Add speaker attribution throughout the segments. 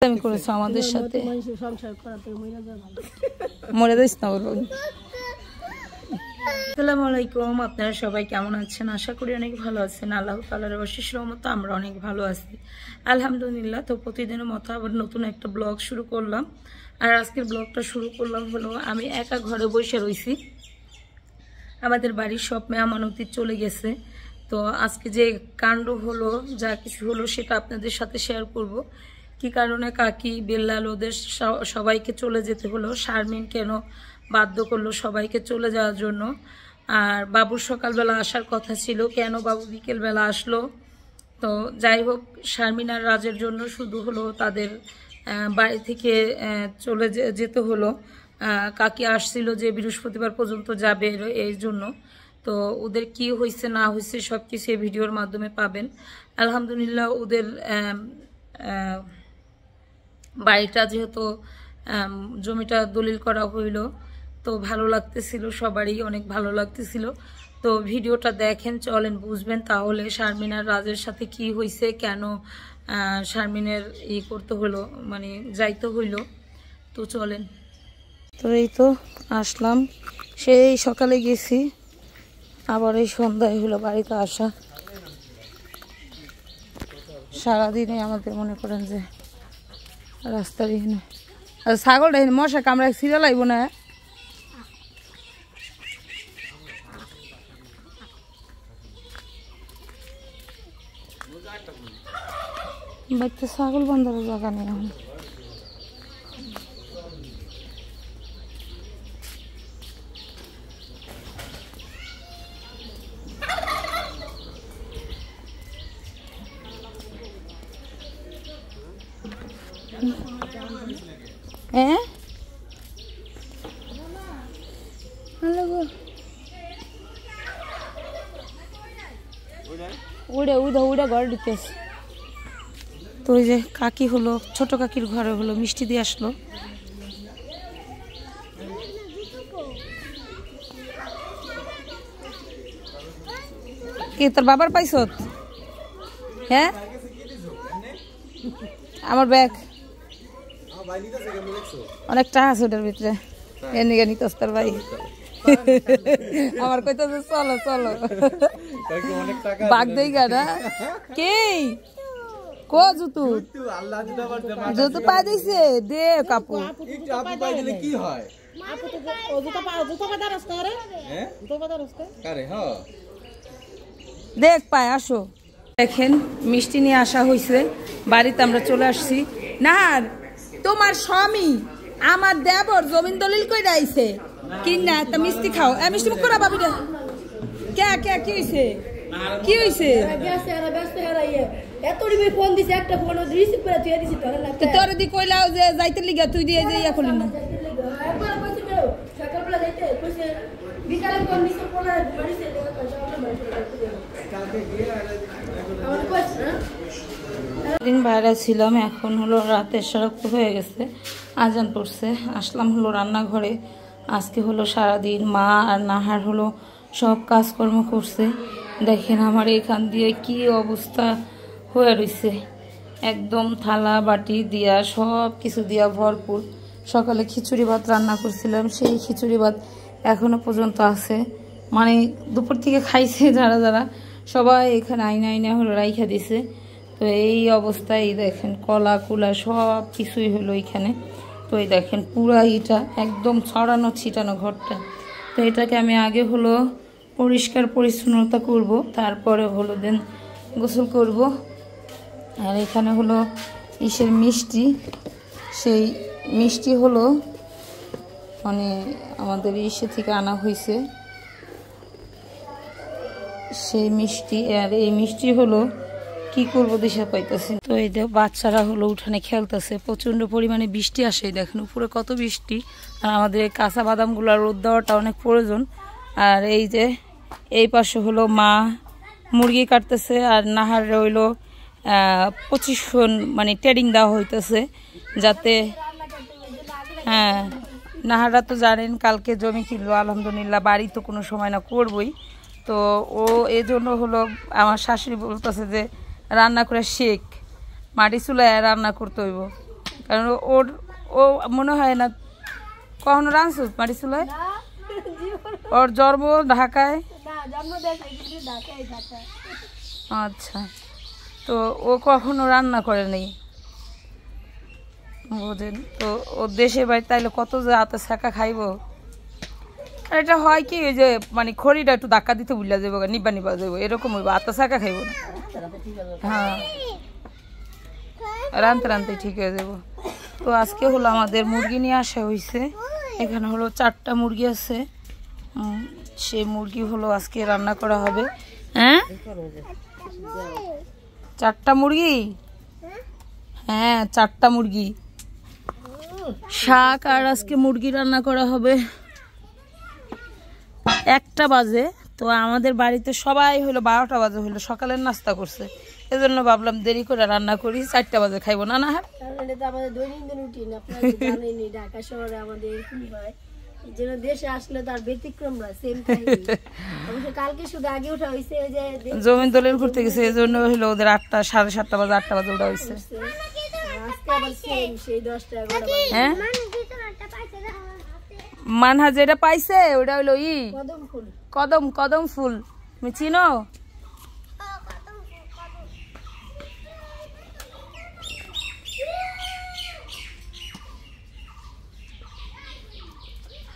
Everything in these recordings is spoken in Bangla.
Speaker 1: আমি করেছো আমাদের সাথে মরে যাইস না বলবো। আসসালামু আলাইকুম, আপনারা সবাই কেমন আছেন? আশা করি অনেক ভালো আছেন। আল্লাহ তাআলার অশেষ রহমতে আমরা অনেক ভালো আছি আলহামদুলিল্লাহ। তো প্রতিদিনের মতো আবার নতুন একটা ব্লগ শুরু করলাম। আর আজকের ব্লগটা শুরু করলাম হলো আমি একা ঘরে বসে রয়েছি, আমাদের বাড়ির সব মেহমানতি চলে গেছে। তো আজকে যে কাণ্ড হলো, যা কিছু হলো সেটা আপনাদের সাথে শেয়ার করব। কি কারণে কাকি বেল্লাল ওদের সবাইকে চলে যেতে হলো, শারমিন কেন বাধ্য করলো সবাইকে চলে যাওয়ার জন্য। আর বাবুর সকালবেলা আসার কথা ছিল, কেন বাবু বিকেলবেলা আসলো। তো যাই হোক, শারমিন আর রাজের জন্য শুধু হলো তাদের বাড়ি থেকে চলে যেতে হলো। কাকি আসছিল যে বৃহস্পতিবার পর্যন্ত যাবে এই জন্য। তো ওদের কি হয়েছে না হয়েছে সব কিছু এই ভিডিওর মাধ্যমে পাবেন। আলহামদুলিল্লাহ ওদের বাড়িটা যেহেতু জমিটা দলিল করা হইল, তো ভালো লাগতেছিল, সবারই অনেক ভালো লাগতেছিল। তো ভিডিওটা দেখেন, চলেন বুঝবেন তাহলে শারমিন আর রাজের সাথে কি হয়েছে, কেন শারমিনের করতে হলো, মানে যাইতে হইল। তো চলেন। তো এই তো আসলাম, সেই সকালে গেছি, আবার এই সন্ধ্যায় হলো বাড়িতে আসা। সারাদিনে আমাদের মনে করেন যে রাস্তার এখানে ছাগলটা এখানে মশা কামড়ায় ছিঁড়ে লাগবো না। বাড়িতে ছাগল বান্ধার জায়গা নেই এখন। হ্যাঁ উড়ে উড়ে উড়ে ঘরে ঢুকেছে। তো ওই যে কাকি হলো, ছোট কাকির ঘরে হলো মিষ্টি দিয়ে আসলো। কি তোর বাবার পাইছ? হ্যাঁ আমার ব্যাগ অনেক টাকা আছে ওটার ভিতরে, এনে গেনি তোর ভাই আমার কইতো চলো চলো বাঘ দেই গানা কে কো জুতু জুতু পা দিছে দে কাপু কি হয় দেখ পায় আসো। দেখেন মিষ্টি নিয়ে আসা হয়েছে, বাড়িতে আমরা চলে আসছি। না তোমার স্বামী আমার দেবর জমিন দলিল কইরা আইছে কিনা, তা মিষ্টি খাও। মিষ্টি মুখ করা বাবি রে। কে কে কি হইছে কি হইছে? তোর দি কইলাও যে যাইতে লিগা তুই দিয়ে যে ইয়া করলি না। দিন বাইরে ছিলাম, এখন হলো রাতের সড়ক হয়ে গেছে, আজান পড়ছে। আসলাম হলো রান্নাঘরে। আজকে হলো সারাদিন মা আর নাহার হলো সব কাজকর্ম করছে। দেখেন আমার এখান দিয়ে কি অবস্থা হয়ে রয়েছে, একদম থালা বাটি দিয়া সব কিছু দিয়া ভরপুর। সকালে খিচুড়ি ভাত রান্না করছিলাম, সেই খিচুড়ি ভাত এখনো পর্যন্ত আছে, মানে দুপুর থেকে খাইছে যারা যারা সবাই এখানে আইনা আইনা হলো রাইখা দিছে। তো এই অবস্থায় দেখেন কলা কুলা সব কিছুই হলো এখানে। তো এই দেখেন পুরা এটা একদম ছড়ানো ছিটানো ঘরটা। তো এটাকে আমি আগে হলো পরিষ্কার পরিচ্ছন্নতা করব, তারপরে হলো দেন গোসল করব। আর এখানে হলো ইসের মিষ্টি, সেই মিষ্টি হলো মানে আমাদের ইসে থেকে আনা হয়েছে সেই মিষ্টি। আর এই মিষ্টি হলো কি করবো দিশা পাইতেছি। তো এই যে বাচ্চারা হলো উঠানে খেলতেছে, প্রচন্ড পরিমাণে বৃষ্টি আসে, দেখেন উপরে কত বৃষ্টি। আর আমাদের কাঁচা বাদামগুলো রোদ দেওয়াটা অনেক প্রয়োজন। আর এই যে এই পাশে হলো মা মুরগি কাটতেছে, আর নাহার হইলো 25 মানে ট্রেডিং দেওয়া হইতেছে যাতে, হ্যাঁ নাহাররা তো জানেন কালকে জমি কিনলো আলহামদুলিল্লাহ, বাড়ি তো কোনো সময় না করবই। তো ও এই জন্য হলো আমার শাশুড়ি বলতেছে যে রান্না করে শেখ, মাটি চুলায় রান্না করতে হইব। কারণ ওর ও মনে হয় না কখনো রাঁধছস মাটি চুলায়। ওর জন্ম ঢাকায়। আচ্ছা, তো ও কখনো রান্না করেনি বুঝেন। তো ও দেশে বাড়ি তাইলে কত যে আতে শেখা খাইব। আর এটা হয় কি ওই যে মানে খড়িটা একটু ধাক্কা দিতে বুঝলা যাবো, নিবা নিবা যাবো, এরকম হইব, আতে শেখা খাইব না। হ্যাঁ, রানতে রানতে ঠিক হয়ে যাবো। তো আজকে হলো আমাদের মুরগি নিয়ে আসা হয়েছে। এখানে হলো 4টা মুরগি আছে। সেই মুরগি হলো আজকে রান্না করা হবে। হ্যাঁ 4টা মুরগি, হ্যাঁ 4টা মুরগি, শাক আর আজকে মুরগি রান্না করা হবে। 1টা বাজে। তো আমাদের বাড়িতে সবাই হলো 12টা বাজে হলো সকালের নাস্তা করছে, এজন্য ভাবলাম দেরি করে রান্না করি, 4টা বাজে খাইবো না। না
Speaker 2: আমাদের দৈনন্দিন রুটিন আপনারা জানেনই, ঢাকা শহরে আমাদের এরকম হয়, যেন দেশে আসলে তার ব্যতিক্রম না, সেম কাহিনী। অবশ্য কালকে শুধু আগে ওঠা হয়েছে যে
Speaker 1: জমিন দলিল করতে গেছে, এই জন্য হলো ওদের 8টা 7:30 বাজে 8টা বাজে ওঠা হয়েছে।
Speaker 2: আজকে আবার সেম সেই 10টা 11টা বাজে।
Speaker 1: হ্যাঁ মানহা যেটা পাইছে ওটা হলো
Speaker 2: কদম ফুল,
Speaker 1: কদম কদম ফুল, তুমি চিনো?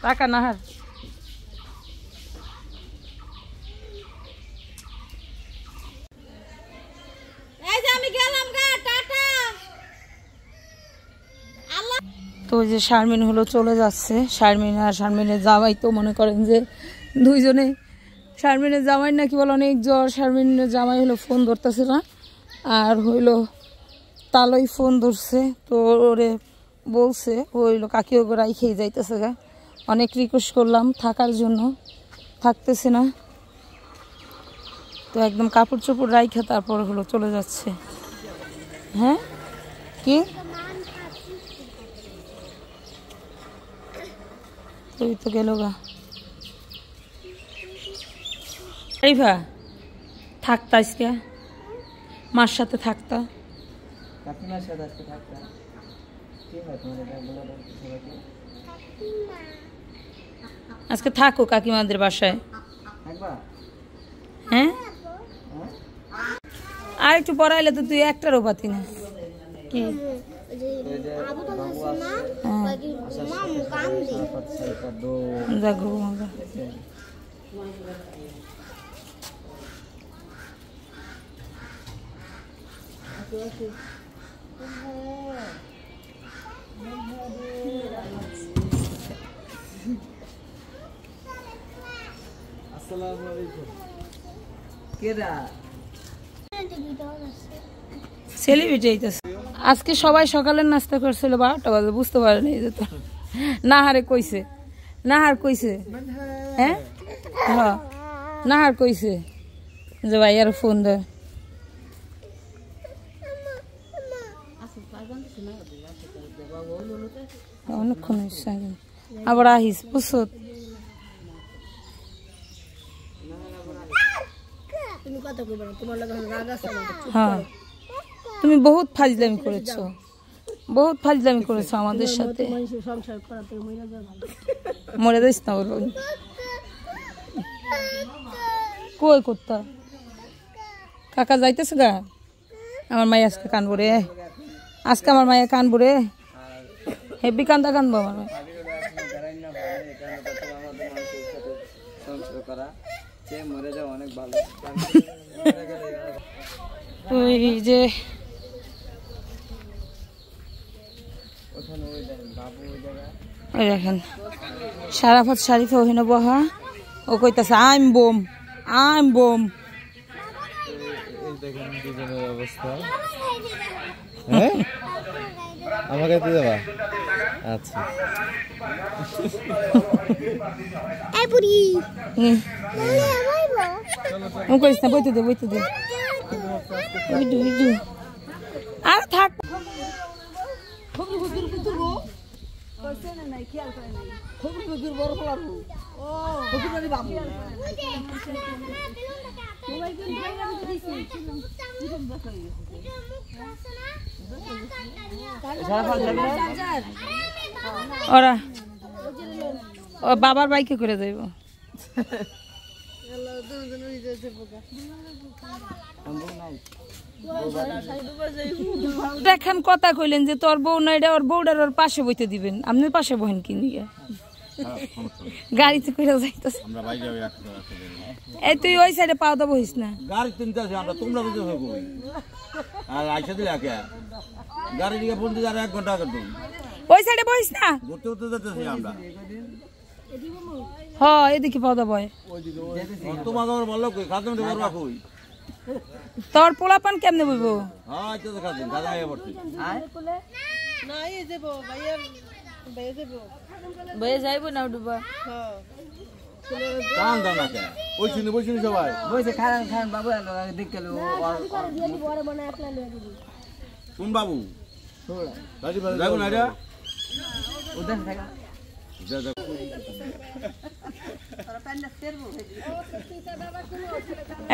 Speaker 1: টাকা নাহার তো ওই যে শারমিন হলো চলে যাচ্ছে। শারমিন আর শারমিনের জামাই তো মনে করেন যে দুইজনে, শারমিনের জামাই নাকি বলে অনেক জ্বর, শারমিনের জামাই হলো ফোন ধরতেছে না, আর হইলো তালই ফোন ধরছে। তো ওরে বলছে হইলো কাকি ওকে রাইখেই যাইতেছে গা, অনেক রিকোয়েস্ট করলাম থাকার জন্য, থাকতেছে না। তো একদম কাপড় চোপড় রাইখে তারপর হলো চলে যাচ্ছে। হ্যাঁ কি তুই তো গেল গা। এই ভা থাকতা আজকে মার সাথে থাকতা, আজকে থাকো কাকিমাদের বাসায়। হ্যাঁ আর একটু পড়াইলে তো তুই একটারও পাতি না। কি সেলিব্রিটি আইতাছে আজকে। সবাই সকালের নাস্তা করছিল 12টা বাজে, বুঝতে পারেনি যে তো নাহারে কইছে, নাহার কইছে, হ্যাঁ হ্যাঁ নাহার কইছে যে ভাই আর ফোন দে। অনেকক্ষণ হয়েছে আবার আহিস বুঝছো। হ্যাঁ তুমি বহুত ফাজলামি করেছো, বহুত ফাজলামি করেছো আমাদের সাথে। মরে যাইস না ওর কই করতা। কাকা যাইতেছে গা, আমার মাই আজকে কানবো রে, আজকে আমার মায়ের কানবো রে, হেভি কান্দা কানবো আমার মাই। ওই যে ওই দেখেন সারাফাত শারিফা ওখানে বহা, ও কইতাছে আইম বোম আইম বোম।
Speaker 3: অবস্থা হ্যাঁ আমাকে দিয়ে দেবা। আচ্ছা
Speaker 2: এই বুড়ি
Speaker 1: ও কইছ না, বইতে দে বইতে দে, উইডু উইডু আর থাক। ওরা ও বাবার বাইকে করে যাইব। দেখেন কথা কইলেন যে তোর বউ না, এটা ওর বউটার ওর পাশে বইতে দিবেন, আপনি পাশে বহেন কি নিয়ে গাড়িতে করে যাইতেছে। এই তুই ওই সাইডে পাও তো বহিস না,
Speaker 4: গাড়ি তিনটা আছে আমরা তোমরা বুঝে থাকো আর আইসা দিলে আগে গাড়ি দিকে ফোন দিয়ে আর 1 ঘন্টা আগে দিন
Speaker 1: ওই সাইডে বহিস না।
Speaker 4: ঘুরতে ঘুরতে যেতেছি আমরা।
Speaker 1: হ এদিকে পাও তো বয়।
Speaker 4: তোমাকে আবার বললো কই খাদম রে করবা কই
Speaker 1: তোর পোলাপান কেমনে বইবো?
Speaker 4: হ্যাঁ আচ্ছা তো খাদিন দাদা আইয়া পড়ছি
Speaker 5: না এই যাব ভাইয়া ভাইয়া যাব
Speaker 1: বয়ে যাইবো না ডুবা।
Speaker 5: হ্যাঁ
Speaker 4: কান দাও না কে ওই শুনি সবাই
Speaker 3: বইছে খান খান বাবু দেখতে লো
Speaker 4: কোন বাবু যাবো না রে
Speaker 3: উদাস থাকা
Speaker 4: যা যা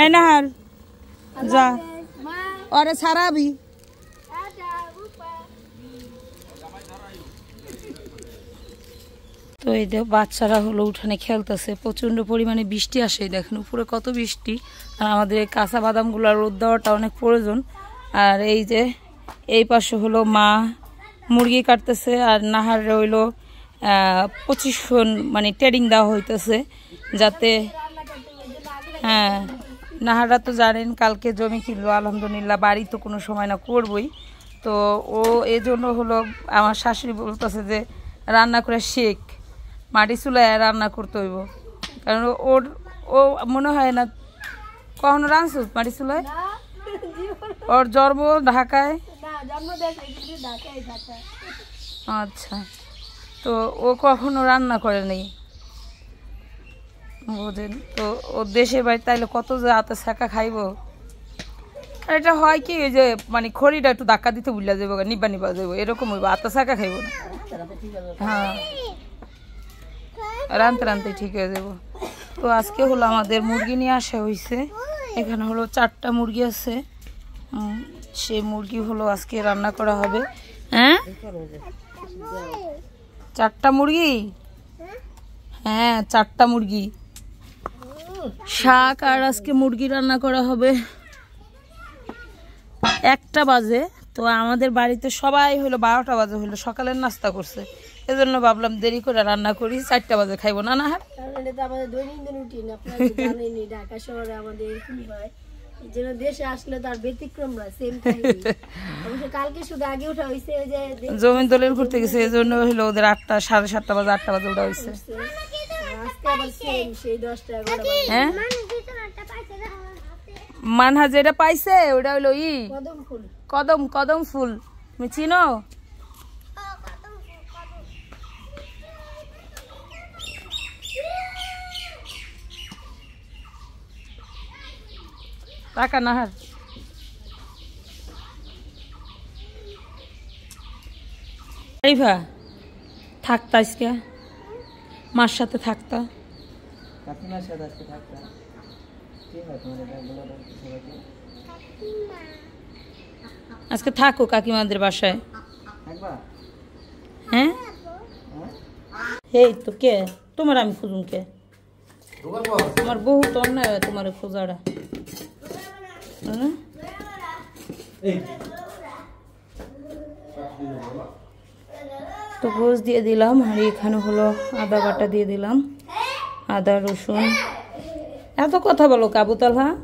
Speaker 1: এই নাহার যা ওরে সারাবি। তো এই যে বাচ্চারা হলো উঠানে খেলতেছে, প্রচন্ড পরিমাণে বৃষ্টি আসে, দেখেন উপরে কত বৃষ্টি। আর আমাদের এই কাঁচা বাদামগুলো রোদ দেওয়াটা অনেক প্রয়োজন। আর এই যে এই পাশে হলো মা মুরগি কাটতেছে, আর নাহার হইলো 25 মানে ট্রেডিং দেওয়া হইতেছে যাতে, হ্যাঁ নাহারা তো জানেন কালকে জমি কিনলো, আলহামদুলিল্লাহ বাড়ি তো কোনো সময় না করবই। তো ও এই জন্য হলো আমার শাশুড়ি বলতেছে যে রান্না করে শেখ, মাটি চুলায় রান্না করতে হইব, কারণ ও মনে হয় না কখনো রাঁধছো মাটি চুলায়। ওর জন্ম ঢাকায়। আচ্ছা, তো ও কখনো রান্না করে নেই বোঝেন। তো ও দেশে বাড়ি তাইলে কত যে হাতে শেখা খাইব। আর এটা হয় কি ওই যে মানে খড়িটা একটু ধাক্কা দিতে বুঝলা যাবো, নিবা নিবা যাবো, এরকম হইব, হাতে শেখা খাইব না। হ্যাঁ রানতে রানতে ঠিক হয়ে যাব। তো আজকে হলো আমাদের মুরগি নিয়ে আসা হয়েছে, এখানে হলো 4টা মুরগি আছে, সেই মুরগি হলো আজকে রান্না করা হবে। হ্যাঁ 4টা মুরগি, হ্যাঁ 4টা মুরগি, শাক আর আজকে মুরগি রান্না করা হবে। 1টা বাজে, তো আমাদের বাড়িতে সবাই হলো 12টা বাজে হলো সকালের নাস্তা করছে, এজন্য ভাবলাম দেরি করে রান্না করি, 4টা বাজে খাইবো না। না হ্যাঁ
Speaker 2: এটা তো আমাদের দৈনন্দিন রুটিন, আপনারা জানেনই ঢাকা শহরে আমাদের এরকম হয়, যেন দেশে আসলে তার ব্যতিক্রম না, সেম কাহিনী। অবশ্য কালকে শুধু আগে ওঠা হয়েছে ওই যে
Speaker 1: জমিন দলিল করতে গেছে, এই জন্য হলো ওদের 8টা 7:30 বাজে 8টা বাজে ওঠা হয়েছে।
Speaker 2: আজকে আবার সেম সেই 10টা 11টা বাজে।
Speaker 1: হ্যাঁ মানহা যেটা পাইছে ওটা হলো
Speaker 2: কদম ফুল,
Speaker 1: কদম ফুল, তুমি চিনো? টাকা নাহার আরিফা থাকতা আজকে মার সাথে থাকতা,
Speaker 3: কাকিমার সাথে আজকে থাকতাম। কি হয় তোমার এটা বলো সবাইকে?
Speaker 1: আজকে থাকো কাকিমাদের বাসায়।
Speaker 3: থাকবা?
Speaker 1: হ্যাঁ এই তো কে তোমার আমি খুঁজুম কে, আমার বহুত অন্যায় হয় তোমার খোঁজাটা। তো গোস দিয়ে দিলাম, আর এখানে হলো আদা বাটা দিয়ে দিলাম, আদা রসুন। এত কথা বলো কাবুতাল, হ্যাঁ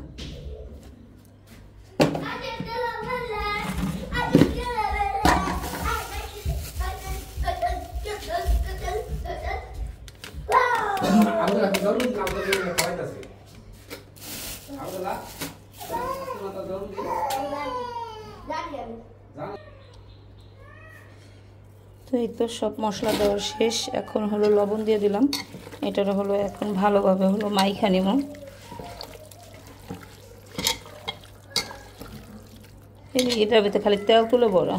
Speaker 1: তো এই তো সব মশলা দেওয়া শেষ, এখন হলো লবণ দিয়ে দিলাম, এটার হলো এখন ভালোভাবে হলো মাইখা নিব। এটার ভিতরে খালি তেল তুলে বড়া।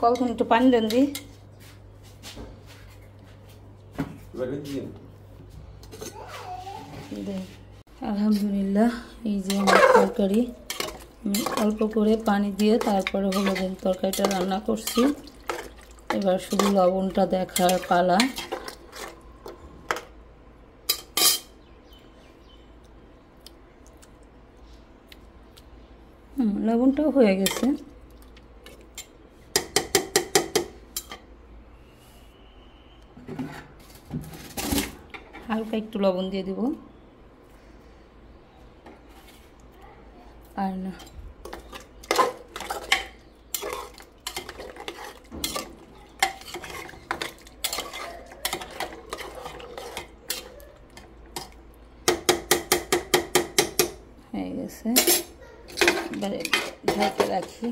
Speaker 1: কখন একটু পানি দেন দি। আলহামদুলিল্লাহ, এই যে আমার তরকারি আমি অল্প করে পানি দিয়ে তারপরে হলো যে তরকারিটা রান্না করছি। এবার শুধু লবণটা দেখার পালা। লবণটাও হয়ে গেছে। হালকা একটু লবণ দিয়ে দিব, আর না হয়ে গেছে। এবারে ঢেকে রাখি।